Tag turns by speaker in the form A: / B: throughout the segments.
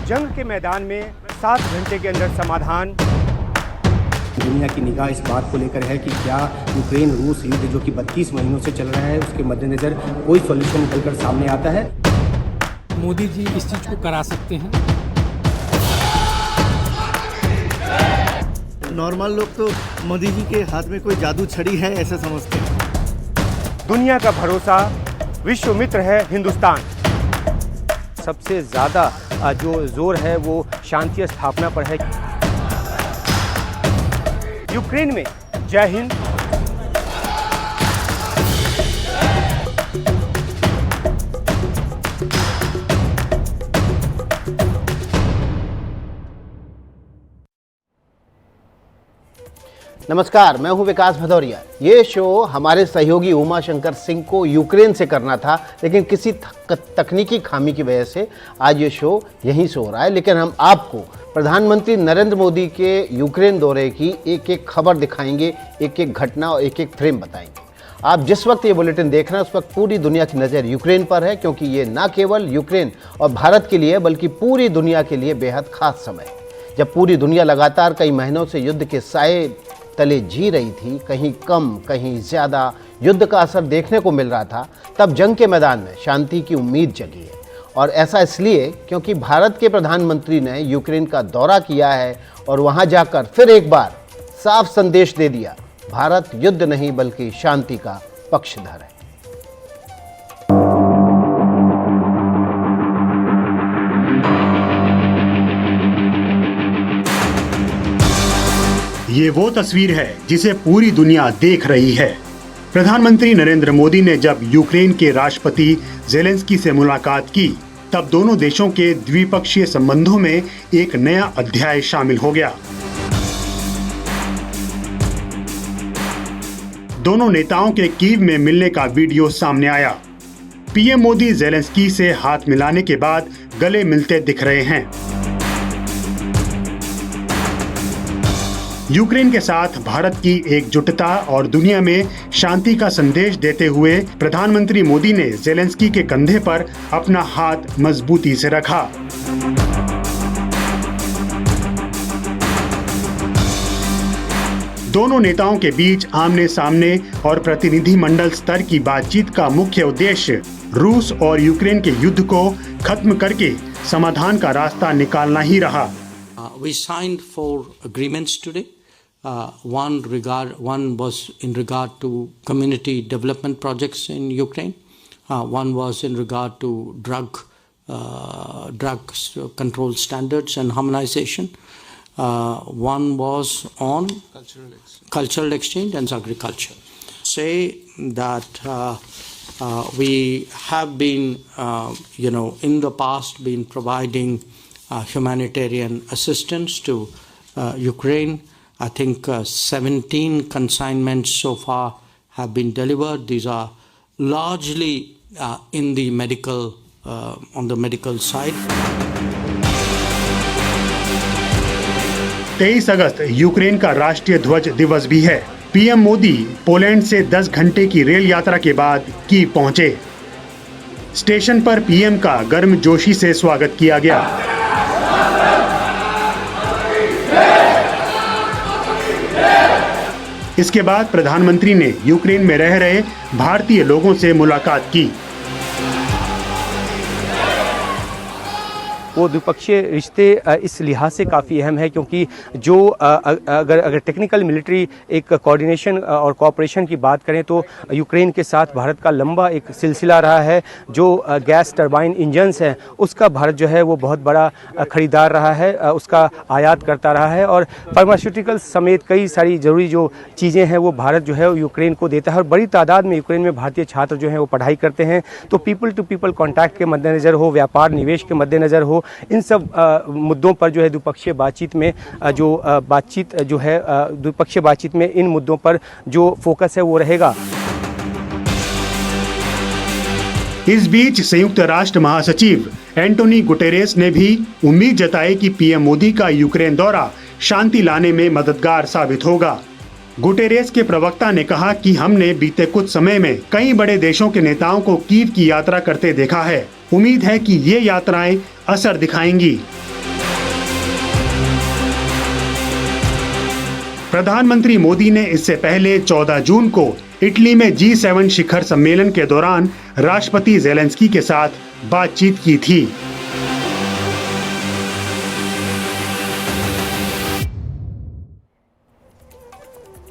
A: जंग के मैदान में 7 घंटे के अंदर समाधान।
B: दुनिया की निगाह इस बात को लेकर है कि क्या यूक्रेन रूस युद्ध जो कि 32 महीनों से चल रहा है उसके मद्देनजर कोई सॉल्यूशन निकलकर सामने आता है।
C: मोदी जी इस चीज को करा सकते हैं।
D: नॉर्मल लोग तो मोदी जी के हाथ में कोई जादू छड़ी है ऐसा समझते हैं।
A: दुनिया का भरोसा, विश्व मित्र है हिंदुस्तान। सबसे ज़्यादा जो जोर है वो शांति स्थापना पर है। यूक्रेन में जय हिंद।
E: नमस्कार, मैं हूं विकास भदौरिया। ये शो हमारे सहयोगी उमा शंकर सिंह को यूक्रेन से करना था, लेकिन किसी तकनीकी खामी की वजह से आज ये शो यहीं से हो रहा है। लेकिन हम आपको प्रधानमंत्री नरेंद्र मोदी के यूक्रेन दौरे की एक एक खबर दिखाएंगे, एक एक घटना और एक एक फ्रेम बताएंगे। आप जिस वक्त ये बुलेटिन देख रहे हैं उस वक्त पूरी दुनिया की नज़र यूक्रेन पर है, क्योंकि ये न केवल यूक्रेन और भारत के लिए बल्कि पूरी दुनिया के लिए बेहद खास समय है। जब पूरी दुनिया लगातार कई महीनों से युद्ध के साए तले जी रही थी, कहीं कम कहीं ज़्यादा युद्ध का असर देखने को मिल रहा था, तब जंग के मैदान में शांति की उम्मीद जगी है। और ऐसा इसलिए क्योंकि भारत के प्रधानमंत्री ने यूक्रेन का दौरा किया है और वहां जाकर फिर एक बार साफ संदेश दे दिया, भारत युद्ध नहीं बल्कि शांति का पक्षधर है।
F: ये वो तस्वीर है जिसे पूरी दुनिया देख रही है। प्रधानमंत्री नरेंद्र मोदी ने जब यूक्रेन के राष्ट्रपति ज़ेलेंस्की से मुलाकात की, तब दोनों देशों के द्विपक्षीय संबंधों में एक नया अध्याय शामिल हो गया। दोनों नेताओं के कीव में मिलने का वीडियो सामने आया। पीएम मोदी ज़ेलेंस्की से हाथ मिलाने के बाद गले मिलते दिख रहे हैं। यूक्रेन के साथ भारत की एकजुटता और दुनिया में शांति का संदेश देते हुए प्रधानमंत्री मोदी ने ज़ेलेंस्की के कंधे पर अपना हाथ मजबूती से रखा। दोनों नेताओं के बीच आमने सामने और प्रतिनिधि मंडल स्तर की बातचीत का मुख्य उद्देश्य रूस और यूक्रेन के युद्ध को खत्म करके समाधान का रास्ता निकालना ही रहा।
G: We signed 4 agreements today. One was in regard to community development projects in Ukraine. One was in regard to drug control standards and harmonization. One was on cultural exchange and agriculture. Say that we have been, in the past, been providing humanitarian assistance to Ukraine. I think 17 consignments so far have been delivered. These are largely in the medical, on the medical side.
F: 23 August Ukraine का राष्ट्रीय ध्वज दिवस भी है। PM Modi Poland से 10 घंटे की rail यात्रा के बाद कीव पहुंचे। स्टेशन पर पीएम का गर्मजोशी से स्वागत किया गया। इसके बाद प्रधानमंत्री ने यूक्रेन में रह रहे भारतीय लोगों से मुलाकात की।
A: वो द्विपक्षीय रिश्ते इस लिहाज से काफ़ी अहम है क्योंकि जो अगर टेक्निकल मिलिट्री एक कोऑर्डिनेशन और कोऑपरेशन की बात करें तो यूक्रेन के साथ भारत का लंबा एक सिलसिला रहा है। जो गैस टरबाइन इंजन्स हैं उसका भारत जो है वो बहुत बड़ा खरीदार रहा है, उसका आयात करता रहा है और फार्मास्यूटिकल्स समेत कई सारी ज़रूरी जो चीज़ें हैं वो भारत जो है वो यूक्रेन को देता है। और बड़ी तादाद में यूक्रेन में भारतीय छात्र जो हैं वो पढ़ाई करते हैं। तो पीपल टू पीपल कॉन्टैक्ट के मद्देनज़र हो, व्यापार निवेश के मद्देनज़र हो, इन सब मुद्दों पर जो है द्विपक्षीय बातचीत में द्विपक्षीय बातचीत में इन मुद्दों पर जो फोकस है वो रहेगा।
F: इस बीच संयुक्त राष्ट्र महासचिव एंटोनी गुटेरेस ने भी उम्मीद जताई कि पीएम मोदी का यूक्रेन दौरा शांति लाने में मददगार साबित होगा। गुटेरेस के प्रवक्ता ने कहा कि हमने बीते कुछ समय में कई बड़े देशों के नेताओं को कीव की यात्रा करते देखा है। उम्मीद है कि ये यात्राएं असर दिखाएंगी। प्रधानमंत्री मोदी ने इससे पहले 14 जून को इटली में G7 शिखर सम्मेलन के दौरान राष्ट्रपति ज़ेलेंस्की के साथ बातचीत की थी।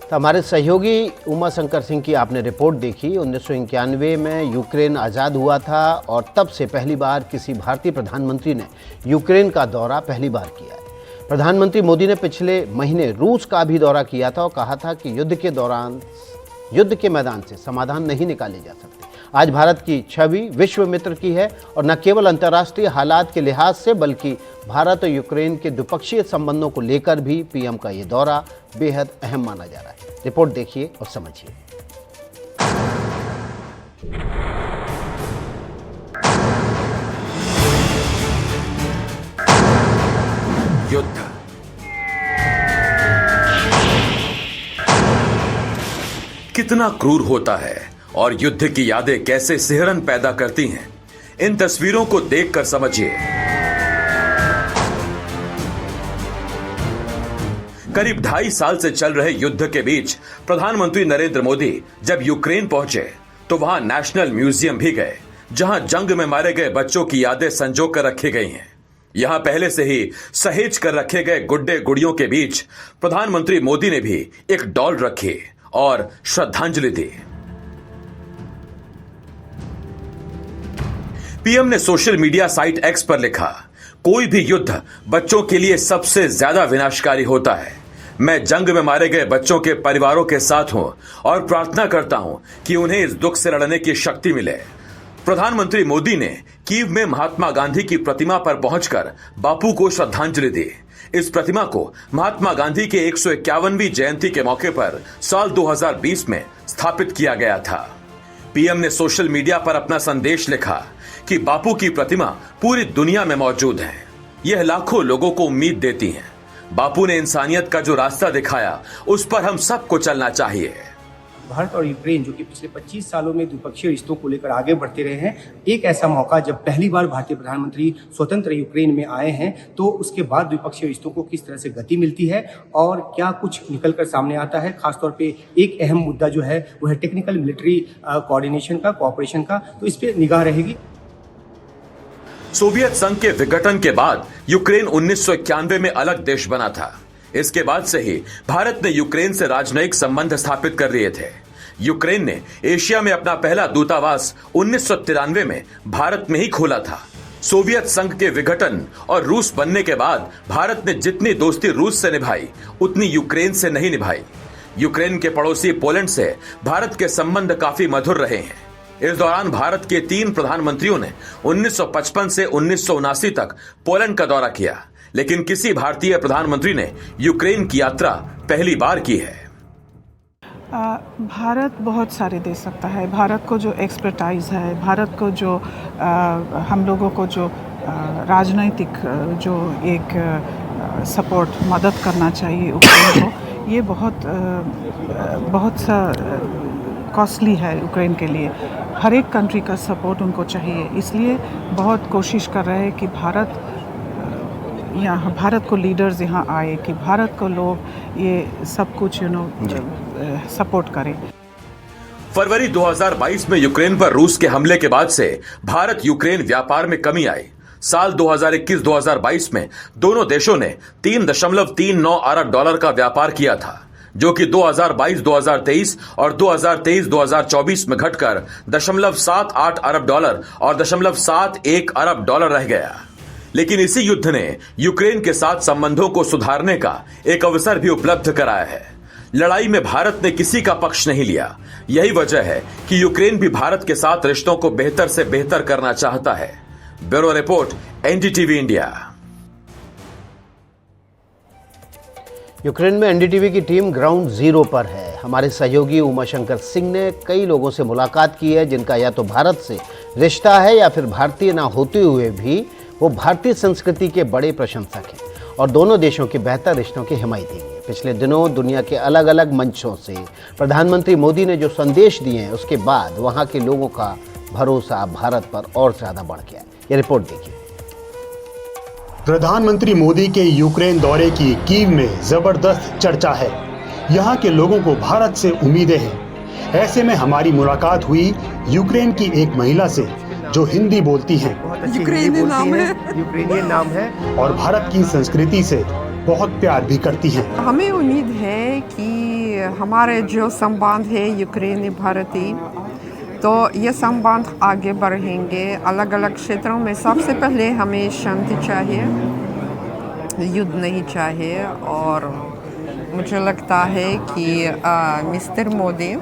E: तो हमारे सहयोगी उमा शंकर सिंह की आपने रिपोर्ट देखी। 1991 में यूक्रेन आज़ाद हुआ था और तब से पहली बार किसी भारतीय प्रधानमंत्री ने यूक्रेन का दौरा पहली बार किया है। प्रधानमंत्री मोदी ने पिछले महीने रूस का भी दौरा किया था और कहा था कि युद्ध के मैदान से समाधान नहीं निकाले जा सकते। आज भारत की छवि विश्व मित्र की है और न केवल अंतर्राष्ट्रीय हालात के लिहाज से बल्कि भारत और यूक्रेन के द्विपक्षीय संबंधों को लेकर भी पीएम का ये दौरा बेहद अहम माना जा रहा है। रिपोर्ट देखिए और समझिए।
H: युद्ध कितना क्रूर होता है और युद्ध की यादें कैसे सिहरन पैदा करती हैं, इन तस्वीरों को देखकर समझिए। करीब 2.5 साल से चल रहे युद्ध के बीच प्रधानमंत्री नरेंद्र मोदी जब यूक्रेन पहुंचे तो वहां नेशनल म्यूजियम भी गए, जहां जंग में मारे गए बच्चों की यादें संजो कर रखी गई हैं। यहां पहले से ही सहेज कर रखे गए गुड्डे गुड़ियों के बीच प्रधानमंत्री मोदी ने भी एक डॉल रखी और श्रद्धांजलि दी। पीएम ने सोशल मीडिया साइट एक्स पर लिखा, कोई भी युद्ध बच्चों के लिए सबसे ज्यादा विनाशकारी होता है। मैं जंग में मारे गए बच्चों के परिवारों के साथ हूं और प्रार्थना करता हूं कि उन्हें इस दुख से लड़ने की शक्ति मिले। प्रधानमंत्री मोदी ने कीव में महात्मा गांधी की प्रतिमा पर पहुंचकर बापू को श्रद्धांजलि दी। इस प्रतिमा को महात्मा गांधी के 151वीं जयंती के मौके पर साल 2020 में स्थापित किया गया था। पीएम ने सोशल मीडिया पर अपना संदेश लिखा कि बापू की प्रतिमा पूरी दुनिया में मौजूद है। यह लाखों लोगों को उम्मीद देती है। बापू ने इंसानियत का जो रास्ता दिखाया उस पर हम सबको चलना चाहिए।
B: भारत और यूक्रेन जो कि पिछले 25 सालों में द्विपक्षीय रिश्तों को लेकर आगे बढ़ते रहे हैं, एक ऐसा मौका जब पहली बार भारतीय प्रधानमंत्री स्वतंत्र यूक्रेन में आए हैं, तो उसके बाद द्विपक्षीय रिश्तों को किस तरह से गति मिलती है और क्या कुछ निकल कर सामने आता है। खासतौर पे एक अहम मुद्दा जो है वो है टेक्निकल मिलिट्री कोऑर्डिनेशन का, कोऑपरेशन का, तो इस पर निगाह रहेगी।
H: सोवियत संघ के विघटन के बाद यूक्रेन 1991 में अलग देश बना था। इसके बाद से ही भारत ने यूक्रेन से राजनयिक संबंध स्थापित कर लिए थे। यूक्रेन ने एशिया में अपना पहला दूतावास 1993 में भारत में ही खोला था। सोवियत संघ के विघटन और रूस बनने के बाद भारत ने जितनी दोस्ती रूस से निभाई उतनी यूक्रेन से नहीं निभाई। यूक्रेन के पड़ोसी पोलैंड से भारत के संबंध काफी मधुर रहे हैं। इस दौरान भारत के 3 प्रधानमंत्रियों ने 1955 से 1979 तक पोलैंड का दौरा किया, लेकिन किसी भारतीय प्रधानमंत्री ने यूक्रेन की यात्रा पहली बार की है।
I: भारत बहुत सारे दे सकता है। भारत को जो एक्सपर्टाइज है, भारत को जो हम लोगों को जो राजनीतिक जो एक सपोर्ट मदद करना चाहिए यूक्रेन को, ये बहुत सा कॉस्टली है यूक्रेन के लिए। हर एक कंट्री का सपोर्ट उनको चाहिए, इसलिए बहुत कोशिश कर रहे हैं कि भारत को लीडर्स यहाँ आए, कि भारत को लोग ये सब कुछ सपोर्ट करें।
H: फरवरी 2022 में यूक्रेन पर रूस के हमले के बाद से भारत यूक्रेन व्यापार में कमी आई। साल 2021-2022 में दोनों देशों ने 3.39 अरब डॉलर का व्यापार किया था, जो कि 2022-2023 और 2023-2024 में घटकर 0.78 अरब डॉलर और 0.71 अरब डॉलर रह गया। लेकिन इसी युद्ध ने यूक्रेन के साथ संबंधों को सुधारने का एक अवसर भी उपलब्ध कराया है। लड़ाई में भारत ने किसी का पक्ष नहीं लिया। यही वजह है कि यूक्रेन भी भारत के साथ रिश्तों को बेहतर से बेहतर करना चाहता है। Bureau report, NDTV India.
E: Ukraine में एनडीटीवी की टीम ग्राउंड जीरो पर है। हमारे सहयोगी उमा शंकर सिंह ने कई लोगों से मुलाकात की है जिनका या तो भारत से रिश्ता है या फिर भारतीय ना होते हुए भी वो भारतीय संस्कृति के बड़े प्रशंसक हैं और दोनों देशों के बेहतर रिश्तों की हिमायती हैं। पिछले दिनों दुनिया के अलग अलग मंचों से प्रधानमंत्री मोदी ने जो संदेश दिए हैं, उसके बाद वहाँ के लोगों का भरोसा भारत पर और ज़्यादा बढ़ गया है। ये रिपोर्ट देखिए।
F: प्रधानमंत्री मोदी के यूक्रेन दौरे की कीव में जबरदस्त चर्चा है। यहाँ के लोगों को भारत से उम्मीदें हैं। ऐसे में हमारी मुलाकात हुई यूक्रेन की एक महिला से जो हिंदी बोलती हैं
I: यूक्रेनी नाम है।
B: यूक्रेनियन नाम है।
F: और भारत की संस्कृति से बहुत प्यार भी करती हैं।
I: हमें उम्मीद है कि हमारे जो संबंध है यूक्रेनी भारतीय, तो ये संबंध आगे बढ़ेंगे अलग अलग क्षेत्रों में। सबसे पहले हमें शांति चाहिए, युद्ध नहीं चाहिए। और मुझे लगता है कि मिस्टर मोदी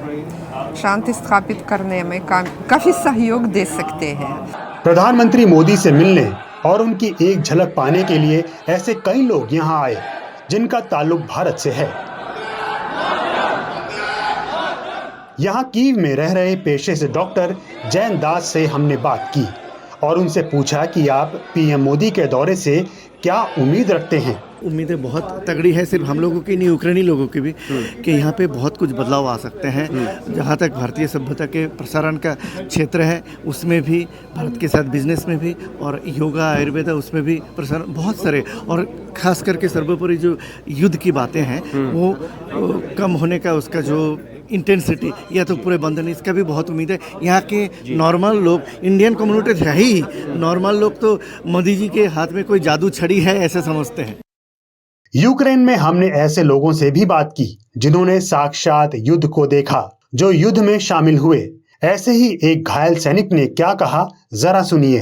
I: शांति स्थापित करने में काफ़ी सहयोग दे सकते हैं।
F: प्रधानमंत्री मोदी से मिलने और उनकी एक झलक पाने के लिए ऐसे कई लोग यहाँ आए जिनका ताल्लुक भारत से है। यहाँ कीव में रह रहे पेशे से डॉक्टर जैन दास से हमने बात की और उनसे पूछा कि आप पीएम मोदी के दौरे से क्या उम्मीद रखते हैं।
D: उम्मीदें बहुत तगड़ी है, सिर्फ हम लोगों की नहीं, यूक्रेनी लोगों की भी, कि यहाँ पे बहुत कुछ बदलाव आ सकते हैं। जहाँ तक भारतीय सभ्यता के प्रसारण का क्षेत्र है उसमें भी, भारत के साथ बिजनेस में भी, और योगा आयुर्वेदा उसमें भी प्रसारण बहुत सारे, और खास करके सर्वोपरि जो युद्ध की बातें हैं वो कम होने का, उसका जो इंटेंसिटी या तो पूरे बंधन, इसका भी बहुत उम्मीद है। यहाँ के नॉर्मल लोग, इंडियन कम्युनिटी है ही नॉर्मल लोग, तो मोदी जी के हाथ में कोई जादू छड़ी है ऐसे समझते हैं।
F: यूक्रेन में हमने ऐसे लोगों से भी बात की जिन्होंने साक्षात युद्ध को देखा, जो युद्ध में शामिल हुए। ऐसे ही एक घायल सैनिक ने क्या कहा, जरा सुनिए।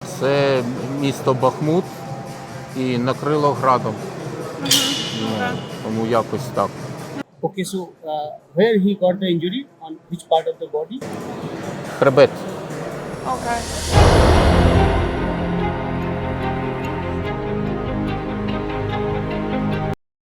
J: Це місто Бахмут і накрило градом. Тому якось так.
B: Okay, so where he got the injury, on which part of the body?
J: Хребет.
I: Okay.